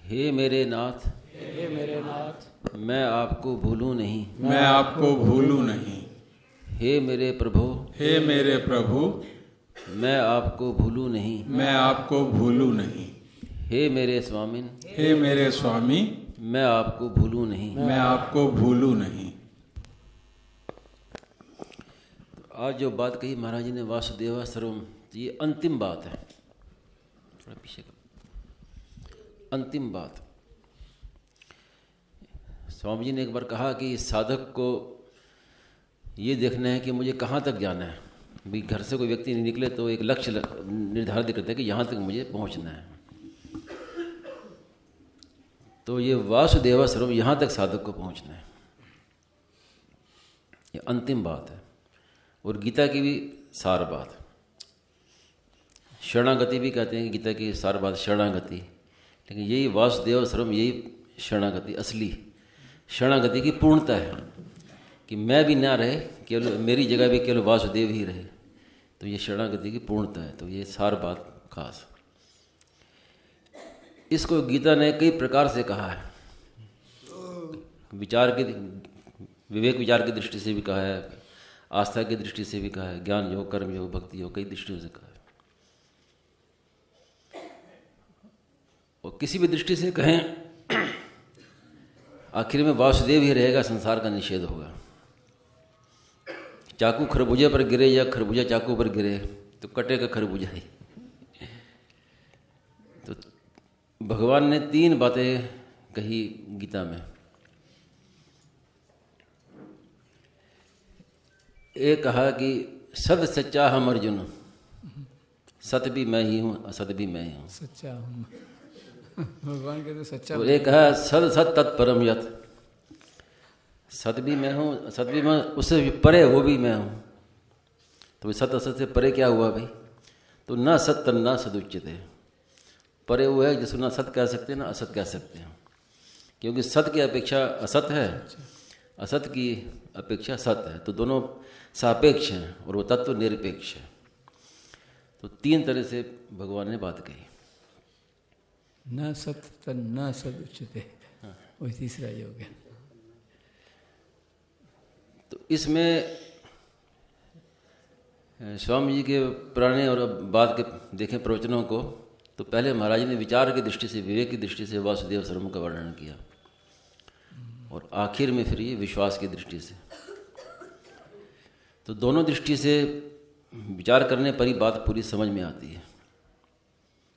हे मेरे नाथ, हे मेरे नाथ, मैं आपको भूलूं नहीं। मैं आपको भूलूं नहीं। हे मेरे प्रभु, हे मेरे प्रभु, मैं आपको भूलूं नहीं। मैं आपको भूलूं नहीं। हे मेरे स्वामिन, हे मेरे स्वामी, मैं आपको भूलूं नहीं। मैं आपको भूलूं नहीं। आज जो बात कही महाराज जी ने वासुदेव सर्वम, ये अंतिम बात है। थोड़ा पीछे का अंतिम बात। स्वामी जी ने एक बार कहा कि साधक को ये देखना है कि मुझे कहाँ तक जाना है। भाई घर से कोई व्यक्ति नहीं निकले तो एक लक्ष्य निर्धारित करता है कि यहाँ तक मुझे पहुँचना है। तो ये वासुदेव सर्वम, यहाँ तक साधक को पहुँचना है। ये अंतिम बात है। और गीता की भी सार बात, शरणागति भी कहते हैं कि गीता की सार बात शरणागति, लेकिन यही वासुदेव सर्वम, यही शरणागति, असली शरणागति की पूर्णता है कि मैं भी ना रहे, केवल मेरी जगह भी केवल वासुदेव ही रहे। तो ये शरणागति की पूर्णता है। तो ये सार बात खास, इसको गीता ने कई प्रकार से कहा है। विचार के, विवेक विचार की दृष्टि से भी कहा है, आस्था की दृष्टि से भी कहा है, ज्ञान योग, कर्म योग, भक्ति योग, कई दृष्टियों से कहा है। और किसी भी दृष्टि से कहें, आखिर में वासुदेव ही रहेगा, संसार का निषेध होगा। चाकू खरबूजे पर गिरे या खरबूजा चाकू पर गिरे तो कटेगा खरबूजा ही। तो भगवान ने 3 बातें कही गीता में। एक कहा कि सद सच्चा हम अर्जुन, सत भी मैं ही हूँ, असत भी मैं ही हूँ। सच्चा हूँ भगवान कहते सच्चा। और एक कहा सद सत तत्परम यत, सत भी मैं हूँ, सत भी मैं, उससे भी परे वो भी मैं हूँ। तो सत असत से परे क्या हुआ भाई? तो न सत न सदुच्यते, परे वो है जिसको ना सत कह सकते ना असत कह सकते हैं, क्योंकि सत की अपेक्षा असत है, असत की अपेक्षा सत है। तो दोनों सापेक्ष हैं और वो तत्व निरपेक्ष है। तो 3 तरह से भगवान ने बात कही। न सत न सद उच्यते, वही तीसरा योग है। तो इसमें स्वामी जी के पुराने और बाद के देखें प्रवचनों को, तो पहले महाराज ने विचार की दृष्टि से, विवेक की दृष्टि से वासुदेव सर्वम का वर्णन किया, और आखिर में फिर ये विश्वास की दृष्टि से। तो दोनों दृष्टि से विचार करने पर ही बात पूरी समझ में आती है।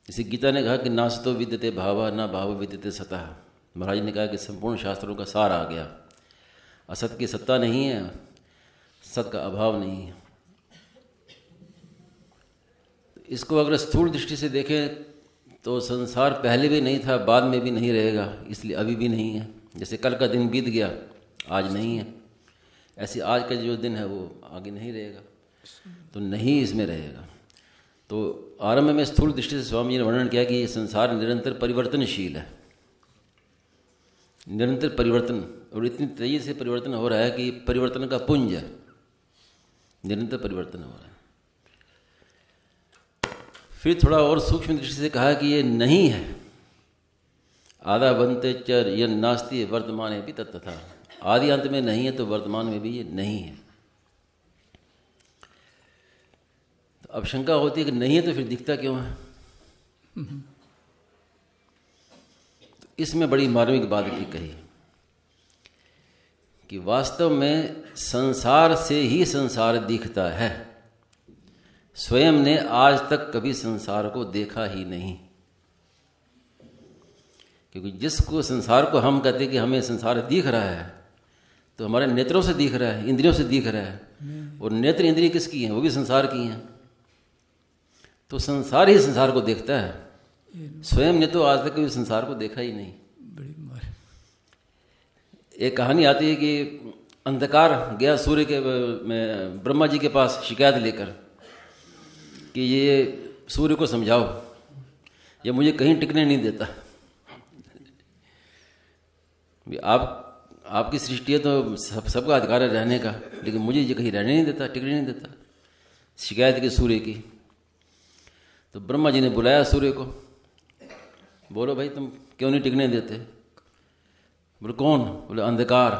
जैसे गीता ने कहा कि नासतो विद्यते भावा न भाव विद्यते सतः। महाराज ने कहा कि संपूर्ण शास्त्रों का सार आ गया। असत की सत्ता नहीं है, सत का अभाव नहीं है। इसको अगर स्थूल दृष्टि से देखें तो संसार पहले भी नहीं था, बाद में भी नहीं रहेगा, इसलिए अभी भी नहीं है। जैसे कल का दिन बीत गया, आज नहीं है, ऐसे आज का जो दिन है वो आगे नहीं रहेगा, तो नहीं इसमें रहेगा। तो आरंभ में स्थूल दृष्टि से स्वामी जी ने वर्णन किया कि ये संसार निरंतर परिवर्तनशील है, निरंतर परिवर्तन, और इतनी तेजी से परिवर्तन हो रहा है कि परिवर्तन का पुंज है, निरंतर परिवर्तन हो रहा है। फिर थोड़ा और सूक्ष्म दृष्टि से कहा कि ये नहीं है, आधा बनते चर यह नास्ति वर्तमान भी तत्तथा, आदि अंत में नहीं है तो वर्तमान में भी ये नहीं है। तो अब शंका होती है कि नहीं है तो फिर दिखता क्यों है? तो इसमें बड़ी मार्मिक बात की कही कि वास्तव में संसार से ही संसार दिखता है। स्वयं ने आज तक कभी संसार को देखा ही नहीं, क्योंकि जिसको संसार को हम कहते हैं कि हमें संसार दिख रहा है, तो हमारे नेत्रों से दिख रहा है, इंद्रियों से दिख रहा है, और नेत्र इंद्रिय किसकी हैं? वो भी संसार की हैं। तो संसार ही संसार को देखता है, स्वयं ने तो आज तक कभी संसार को देखा ही नहीं। एक कहानी आती है कि अंधकार गया सूर्य के में ब्रह्मा जी के पास शिकायत लेकर कि ये सूर्य को समझाओ, ये मुझे कहीं टिकने नहीं देता। आपकी सृष्टि है तो सबका अधिकार है रहने का, लेकिन मुझे ये कहीं रहने नहीं देता, टिकने नहीं देता। शिकायत की सूर्य की। तो ब्रह्मा जी ने बुलाया सूर्य को बोलो भाई तुम क्यों नहीं टिकने देते? बोले कौन? बोले अंधकार।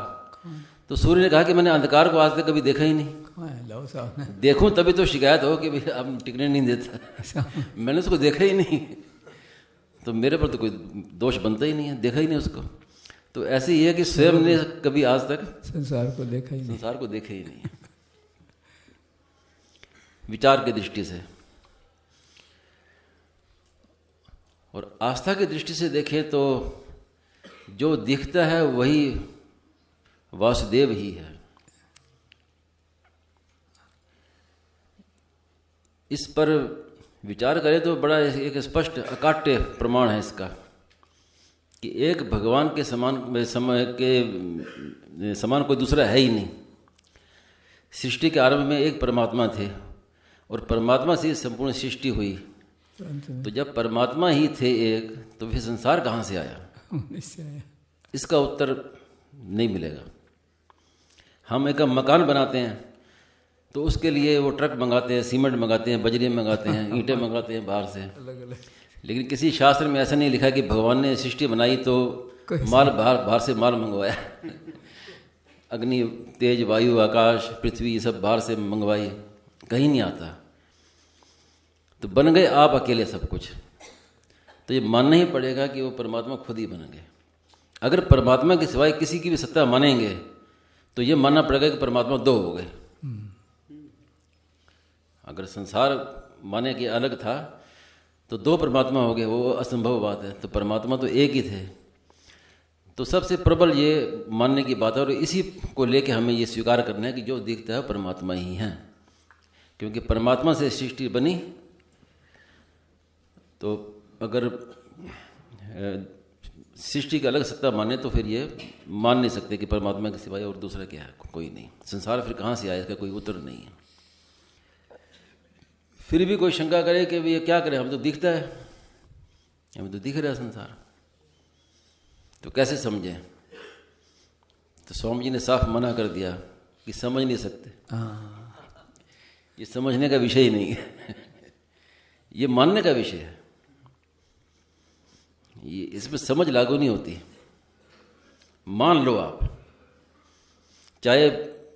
तो सूर्य ने कहा कि मैंने अंधकार को आज तक कभी देखा ही नहीं। कहाँ है? लाओ साहब ने देखूं तभी तो शिकायत हो कि भाई अब टिकने नहीं देता। मैंने उसको देखा ही नहीं, तो मेरे पर तो कोई दोष बनता ही नहीं है, देखा ही नहीं उसको। तो ऐसे ही है कि स्वयं ने कभी आज तक संसार को देखा ही नहीं। संसार को देखा ही नहीं है विचार की दृष्टि से। और आस्था की दृष्टि से देखें तो जो दिखता है वही वासुदेव ही है। इस पर विचार करें तो बड़ा एक स्पष्ट अकाट्य प्रमाण है इसका कि एक भगवान के समान कोई दूसरा है ही नहीं। सृष्टि के आरंभ में एक परमात्मा थे और परमात्मा से संपूर्ण सृष्टि हुई। तो जब परमात्मा ही थे एक, तो फिर संसार कहाँ से आया? इसका उत्तर नहीं मिलेगा। हम एक मकान बनाते हैं तो उसके लिए वो ट्रक मंगाते हैं, सीमेंट मंगाते हैं, बजरी मंगाते हैं, ईंटें मंगाते हैं बाहर से। लेकिन किसी शास्त्र में ऐसा नहीं लिखा कि भगवान ने सृष्टि बनाई तो माल बाहर से माल मंगवाया। अग्नि, तेज, वायु, आकाश, पृथ्वी, ये सब बाहर से मंगवाई, कहीं नहीं आता। तो बन गए आप अकेले सब कुछ। तो ये मानना ही पड़ेगा कि वो परमात्मा खुद ही बन गए। अगर परमात्मा के सिवाय किसी की भी सत्ता मानेंगे तो ये मानना पड़ेगा कि परमात्मा दो हो गए। अगर संसार माने कि अलग था तो दो परमात्मा हो गए, वो असंभव बात है। तो परमात्मा तो एक ही थे। तो सबसे प्रबल ये मानने की बात है और इसी को लेके हमें ये स्वीकार करना है कि जो दिखता है परमात्मा ही है, क्योंकि परमात्मा से सृष्टि बनी। तो अगर सृष्टि की अलग सत्ता माने तो फिर ये मान नहीं सकते कि परमात्मा के सिवाय और दूसरा क्या है, कोई नहीं। संसार फिर कहाँ से आया, इसका कोई उत्तर नहीं है। फिर भी कोई शंका करे कि ये क्या करें, हम तो दिखता है, हमें तो दिख रहा है संसार, तो कैसे समझें? तो स्वामी जी ने साफ मना कर दिया कि समझ नहीं सकते। ये समझने का विषय ही नहीं है, ये मानने का विषय है। ये इसमें समझ लागू नहीं होती। मान लो आप, चाहे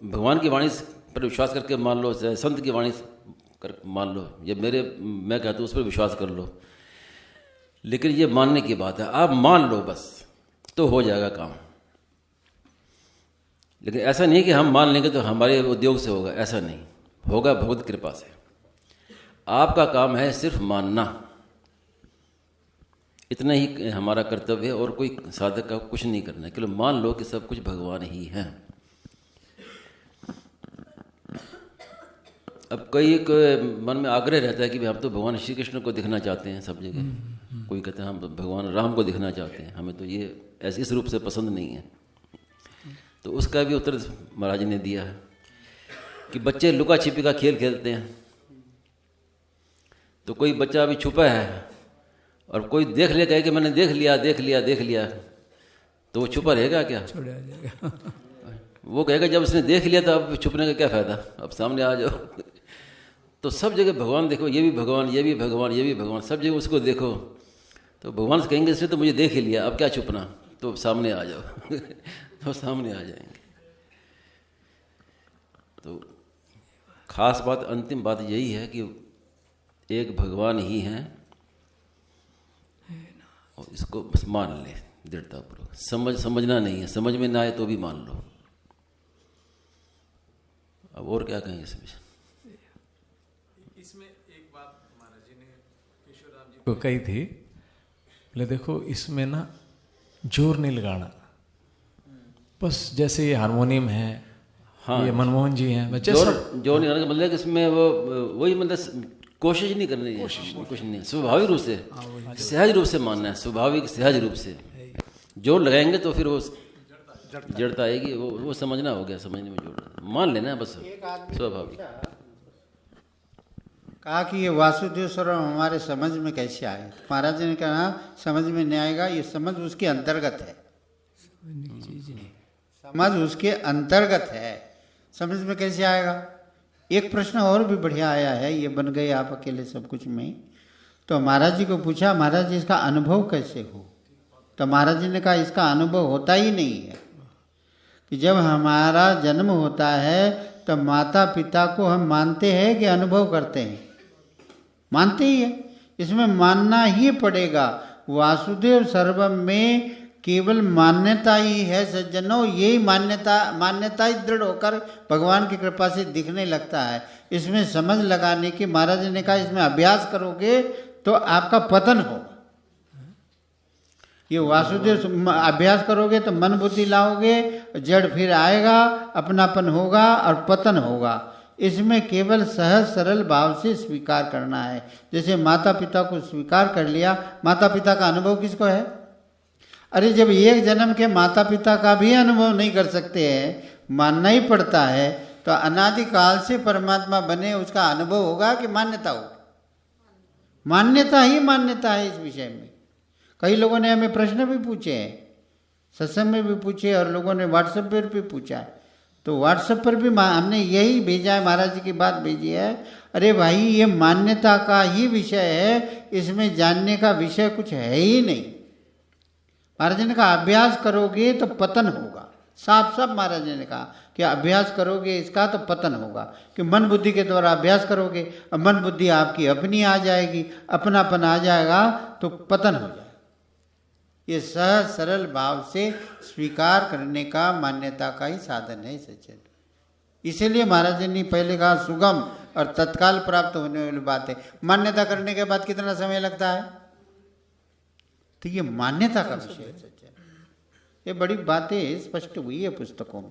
भगवान की वाणी पर विश्वास करके मान लो, चाहे संत की वाणी कर मान लो, या मैं कहता हूँ उस पर विश्वास कर लो, लेकिन ये मानने की बात है। आप मान लो बस, तो हो जाएगा काम। लेकिन ऐसा नहीं कि हम मान लेंगे तो हमारे उद्योग से होगा, ऐसा नहीं होगा, भगवत कृपा से। आपका काम है सिर्फ मानना, इतना ही हमारा कर्तव्य है, और कोई साधक का कुछ नहीं करना है। केवल मान लो कि सब कुछ भगवान ही है। अब कई मन में आग्रह रहता है कि भाई हम तो भगवान श्री कृष्ण को दिखना चाहते हैं सब जगह। कोई कहते हैं हम भगवान राम को दिखना चाहते हैं, हमें तो ये ऐसे इस रूप से पसंद नहीं है। तो उसका भी उत्तर महाराज ने दिया है कि बच्चे लुका छिपी का खेल खेलते हैं, तो कोई बच्चा अभी छुपा है और कोई देख ले, कहे कि मैंने देख लिया, तो वो छुपा रहेगा क्या? छोड़ आ जाएगा। वो कहेगा जब उसने देख लिया तो अब छुपने का क्या फायदा, अब सामने आ जाओ। तो सब जगह भगवान देखो, ये भी भगवान, ये भी भगवान, ये भी भगवान, सब जगह उसको देखो। तो भगवान से कहेंगे इसने तो मुझे देख ही लिया, अब क्या छुपना, तो सामने आ जाओ। तो सामने आ जाएंगे। तो खास बात, अंतिम बात यही है कि एक भगवान ही है, और इसको बस मान ले दृढ़तापूर्वक। समझना नहीं है, समझ में ना आए तो भी मान लो। अब और क्या कहेंगे इसमें? इसमें एक बात महाराज जी ने केशवराम जी को कही थी, बोले देखो इसमें ना जोर नहीं लगाना, बस जैसे ये हारमोनियम है, हाँ, ये मनमोहन जी हैं, जोर नहीं लगाना मतलब कि इसमें वो वही मतलब कोशिश नहीं करनी है, कुछ नहीं, स्वाभाविक रूप से, सहज रूप से मानना है, स्वाभाविक सहज रूप से। जोर लगाएंगे तो फिर वो जड़ता आएगी, वो समझना हो गया, समझने में जोड़ मान लेना है बस, स्वाभाविक। कहा कि ये वासुदेव स्वरूप हमारे समझ में कैसे आए? महाराज जी ने कहा समझ में नहीं आएगा, ये समझ उसके अंतर्गत है, समझ उसके अंतर्गत है, समझ में कैसे आएगा? एक प्रश्न और भी बढ़िया आया है, ये बन गए आप अकेले सब कुछ में, तो महाराज जी को पूछा, महाराज जी इसका अनुभव कैसे हो? तो महाराज जी ने कहा इसका अनुभव होता ही नहीं है। कि जब हमारा जन्म होता है तो माता पिता को हम मानते हैं कि अनुभव करते हैं? मानते ही है, इसमें मानना ही पड़ेगा। वासुदेव सर्वम में केवल मान्यता ही है सज्जनों, यही मान्यता ही दृढ़ होकर भगवान की कृपा से दिखने लगता है। इसमें समझ लगाने की महाराज ने कहा इसमें अभ्यास करोगे तो आपका पतन होगा। ये वासुदेव अभ्यास करोगे तो मन बुद्धि लाओगे, जड़ फिर आएगा, अपनापन होगा और पतन होगा। इसमें केवल सहज सरल भाव से स्वीकार करना है। जैसे माता पिता को स्वीकार कर लिया, माता पिता का अनुभव किसको है? अरे जब एक जन्म के माता पिता का भी अनुभव नहीं कर सकते हैं, मानना ही पड़ता है, तो अनादिकाल से परमात्मा बने उसका अनुभव होगा कि मान्यता होगी? मान्यता ही मान्यता है इस विषय में। कई लोगों ने हमें प्रश्न भी पूछे हैं, सत्संग में भी पूछे और लोगों ने व्हाट्सएप पर भी पूछा है। तो व्हाट्सएप पर भी हमने यही भेजा है, महाराज जी की बात भेजी है, अरे भाई ये मान्यता का ही विषय है, इसमें जानने का विषय कुछ है ही नहीं। महाराज जी ने कहा अभ्यास करोगे तो पतन होगा। साफ साफ महाराज जी ने कहा कि अभ्यास करोगे इसका तो पतन होगा। कि मन बुद्धि के द्वारा अभ्यास करोगे, अब मन बुद्धि आपकी अपनी आ जाएगी, अपनापन आ जाएगा तो पतन हो जाएगा। ये सहज सरल भाव से स्वीकार करने का मान्यता का ही साधन है सज्जन। इसीलिए महाराज जी ने पहले कहा सुगम और तत्काल प्राप्त होने वाली बात है। मान्यता करने के बाद कितना समय लगता है? तो ये मान्यता का विषय है सज्जन। ये बड़ी बातें स्पष्ट हुई है पुस्तकों में।